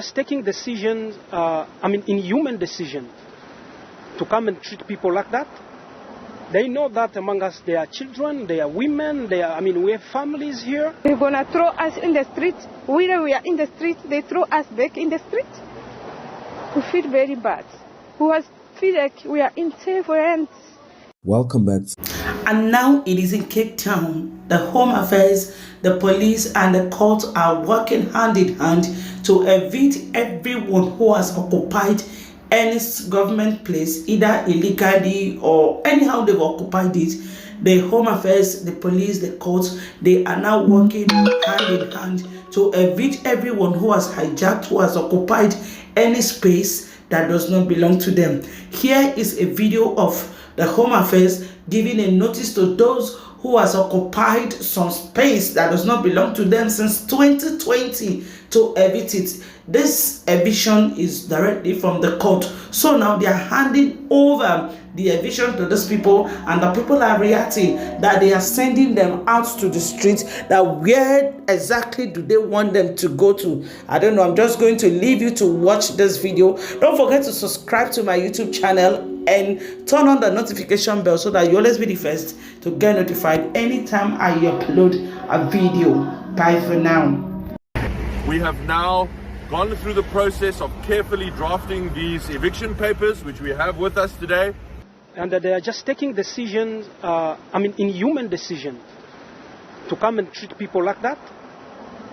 Taking decisions, inhuman decisions, to come and treat people like that. They know that among us there are children, there are women, we have families here. They're gonna throw us in the street. Whether we are in the street, they throw us back in the street. We feel very bad. We feel like we are in safe hands. Welcome back. And now it is in Cape Town. The Home Affairs, the police and the courts are working hand in hand to evict everyone who has occupied any government place, either illegally or anyhow they've occupied it. The Home Affairs, the police, the courts, they are now working hand in hand to evict everyone who has hijacked, who has occupied any space that does not belong to them. Here is a video of the Home Affairs giving a notice to those who has occupied some space that does not belong to them since 2020 to evict it. This eviction is directly from the court. So now they are handing over the eviction to these people, and the people are reacting that they are sending them out to the streets. That where exactly do they want them to go to? I don't know. I'm just going to leave you to watch this video. Don't forget to subscribe to my YouTube channel and turn on the notification bell so that you always be the first to get notified anytime I upload a video. Bye for now. We have now gone through the process of carefully drafting these eviction papers, which we have with us today. And that they are just taking decisions, inhuman decisions, to come and treat people like that.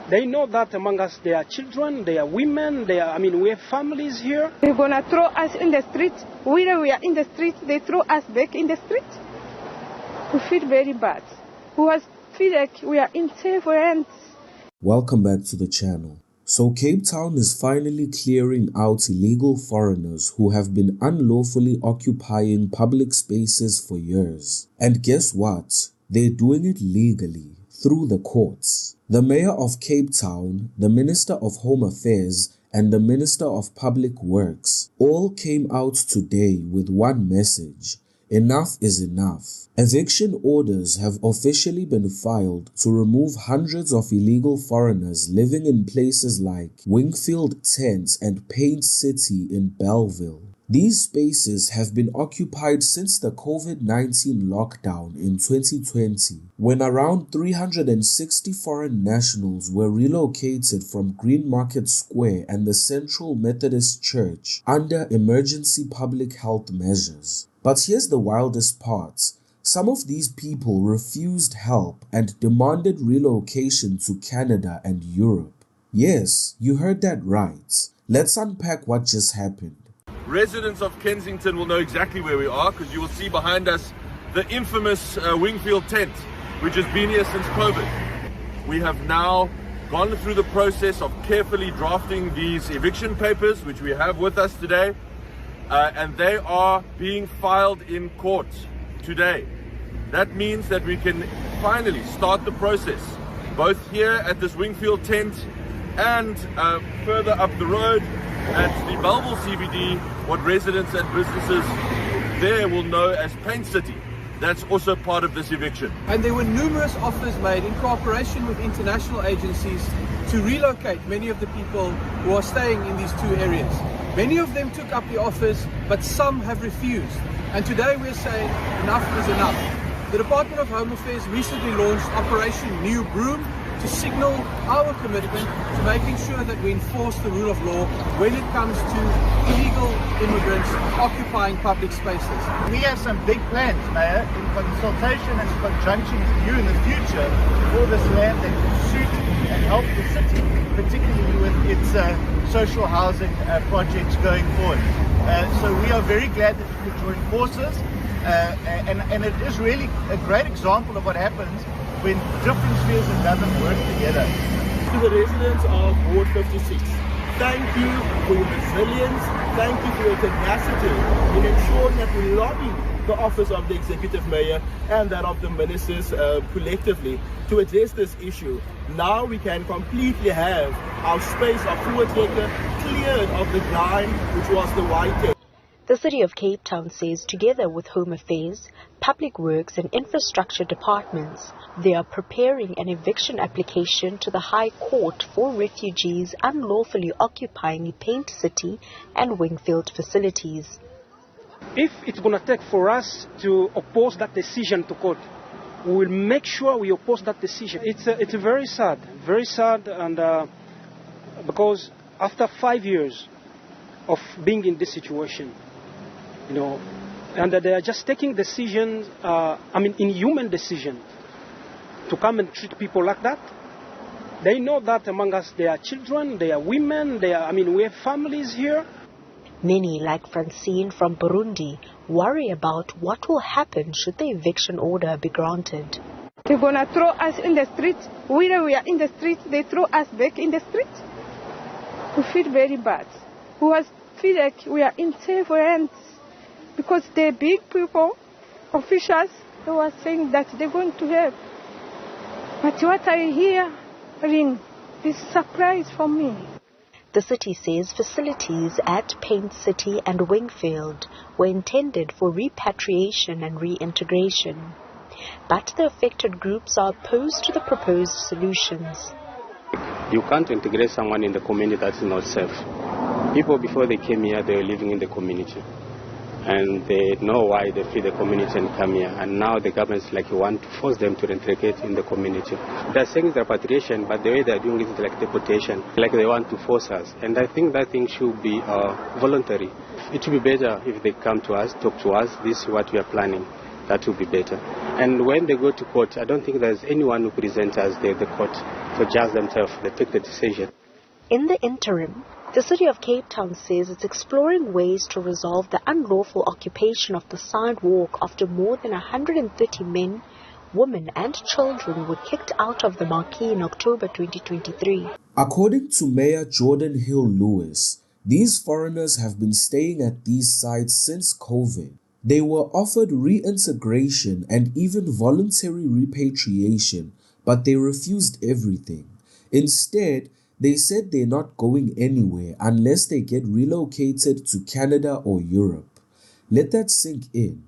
They know that among us there are children, there are women, we have families here. They're gonna throw us in the street. Whether we are in the street, they throw us back in the street. We feel very bad. We feel like we are in safe hands. Welcome back to the channel. So Cape Town is finally clearing out illegal foreigners who have been unlawfully occupying public spaces for years. And guess what? They're doing it legally, through the courts. The Mayor of Cape Town, the Minister of Home Affairs, and the Minister of Public Works all came out today with one message: enough is enough. Eviction orders have officially been filed to remove hundreds of illegal foreigners living in places like Wingfield Tents and Paint City in Bellville. These spaces have been occupied since the COVID-19 lockdown in 2020, when around 360 foreign nationals were relocated from Green Market Square and the Central Methodist Church under emergency public health measures. But here's the wildest part. Some of these people refused help and demanded relocation to Canada and Europe. Yes, you heard that right. Let's unpack what just happened. Residents of Kensington will know exactly where we are, because you will see behind us the infamous Wingfield tent, which has been here since COVID. We have now gone through the process of carefully drafting these eviction papers, which we have with us today. And they are being filed in court today. That means that we can finally start the process, both here at this Wingfield tent and further up the road at the Bellville CBD, what residents and businesses there will know as Paint City. That's also part of this eviction. And there were numerous offers made in cooperation with international agencies to relocate many of the people who are staying in these two areas. Many of them took up the offers, but some have refused. And today we're saying enough is enough. The Department of Home Affairs recently launched Operation New Broom to signal our commitment to making sure that we enforce the rule of law when it comes to illegal immigrants occupying public spaces. We have some big plans, Mayor, in consultation and in conjunction with you in the future for this land that will suit and help the city, particularly with its social housing projects going forward. So we are very glad that we could join forces, and it is really a great example of what happens when different spheres of government work together. To the residents of Ward 56, thank you for your resilience, thank you for your tenacity in ensuring that we lobby the office of the Executive Mayor and that of the ministers collectively to address this issue. Now we can completely have our space of Fuwateka cleared of the grime, which was the white tape. The City of Cape Town says together with Home Affairs, Public Works and Infrastructure departments, they are preparing an eviction application to the High Court for refugees unlawfully occupying Paint City and Wingfield facilities. If it's going to take for us to oppose that decision to court, we will make sure we oppose that decision. It's very sad, and because after 5 years of being in this situation, and they are just taking decisions, inhuman decisions, to come and treat people like that. They know that among us there are children, there are women, we have families here. Many, like Francine from Burundi, worry about what will happen should the eviction order be granted. They're going to throw us in the street. Whether we are in the street, they throw us back in the street. We feel very bad. We feel like we are in safe hands because the big people, officials, they were saying that they're going to help. But what I hear is a surprise for me. The city says facilities at Paint City and Wingfield were intended for repatriation and reintegration. But the affected groups are opposed to the proposed solutions. You can't integrate someone in the community that's not safe. People before they came here, they were living in the community. And they know why they feel the community and come here. And now the government is like you want to force them to reintegrate in the community. They're saying it's repatriation, but the way they're doing it is like deportation, like they want to force us. And I think that thing should be voluntary. It would be better if they come to us, talk to us, this is what we are planning. That would be better. And when they go to court, I don't think there's anyone who presents us the court to judge themselves. They take the decision. In the interim, the City of Cape Town says it's exploring ways to resolve the unlawful occupation of the sidewalk after more than 130 men, women and children were kicked out of the marquee in October 2023. According to Mayor Jordan Hill Lewis, these foreigners have been staying at these sites since COVID. They were offered reintegration and even voluntary repatriation, but they refused everything. Instead, they said they're not going anywhere unless they get relocated to Canada or Europe. Let that sink in.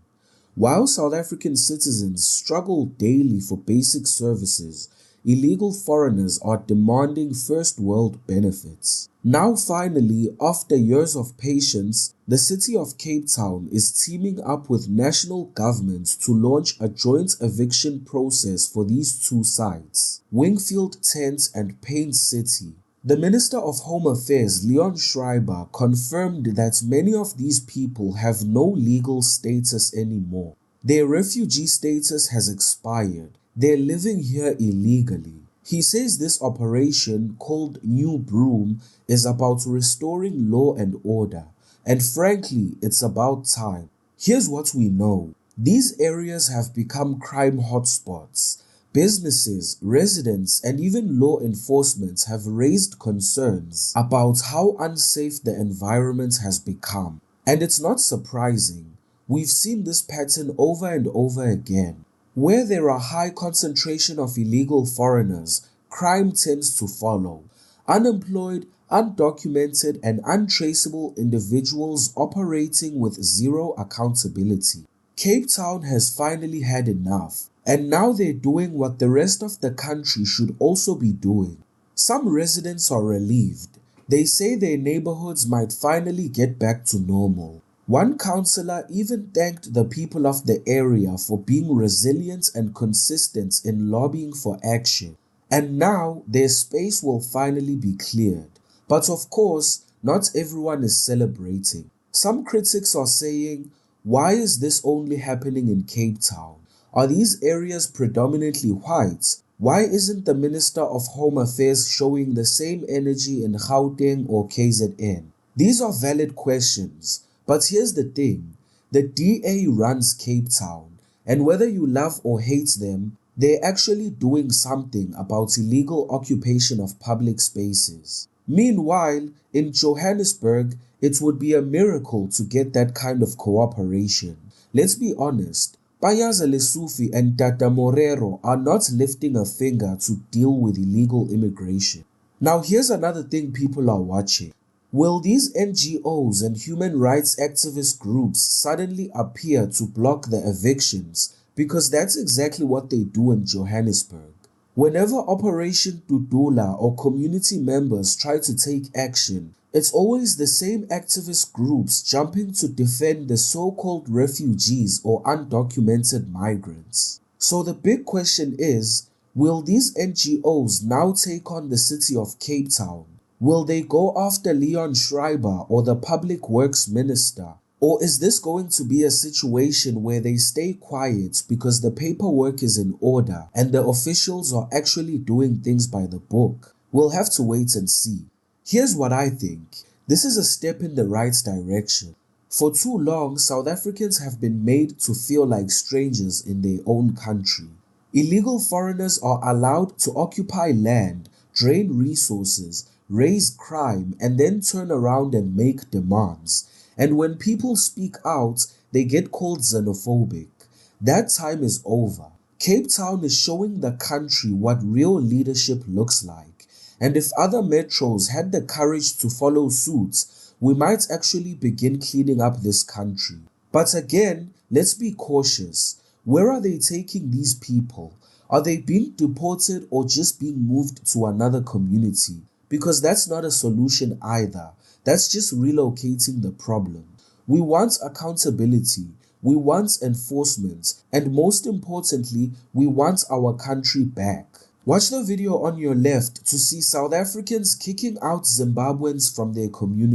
While South African citizens struggle daily for basic services, illegal foreigners are demanding first world benefits. Now finally, after years of patience, the City of Cape Town is teaming up with national governments to launch a joint eviction process for these two sites, Wingfield Tent and Paint City. The Minister of Home Affairs, Leon Schreiber, confirmed that many of these people have no legal status anymore. Their refugee status has expired. They're living here illegally. He says this operation, called New Broom, is about restoring law and order. And frankly, it's about time. Here's what we know. These areas have become crime hotspots. Businesses, residents, and even law enforcement have raised concerns about how unsafe the environment has become. And it's not surprising. We've seen this pattern over and over again. Where there are high concentration of illegal foreigners, crime tends to follow. Unemployed, undocumented, and untraceable individuals operating with zero accountability. Cape Town has finally had enough. And now they're doing what the rest of the country should also be doing. Some residents are relieved. They say their neighborhoods might finally get back to normal. One councillor even thanked the people of the area for being resilient and consistent in lobbying for action. And now their space will finally be cleared. But of course, not everyone is celebrating. Some critics are saying, why is this only happening in Cape Town? Are these areas predominantly white? Why isn't the Minister of Home Affairs showing the same energy in Gauteng or KZN? These are valid questions, but here's the thing. The DA runs Cape Town, and whether you love or hate them, they're actually doing something about illegal occupation of public spaces. Meanwhile, in Johannesburg, it would be a miracle to get that kind of cooperation. Let's be honest. Payaza Lesufi and Tata Morero are not lifting a finger to deal with illegal immigration. Now here's another thing people are watching. Will these NGOs and human rights activist groups suddenly appear to block the evictions? Because that's exactly what they do in Johannesburg. Whenever Operation Dudula or community members try to take action, it's always the same activist groups jumping to defend the so-called refugees or undocumented migrants. So the big question is, will these NGOs now take on the city of Cape Town? Will they go after Leon Schreiber or the Public Works Minister? Or is this going to be a situation where they stay quiet because the paperwork is in order and the officials are actually doing things by the book? We'll have to wait and see. Here's what I think. This is a step in the right direction. For too long, South Africans have been made to feel like strangers in their own country. Illegal foreigners are allowed to occupy land, drain resources, raise crime, and then turn around and make demands. And when people speak out, they get called xenophobic. That time is over. Cape Town is showing the country what real leadership looks like. And if other metros had the courage to follow suit, we might actually begin cleaning up this country. But again, let's be cautious. Where are they taking these people? Are they being deported or just being moved to another community? Because that's not a solution either. That's just relocating the problem. We want accountability, we want enforcement, and most importantly, we want our country back. Watch the video on your left to see South Africans kicking out Zimbabweans from their community.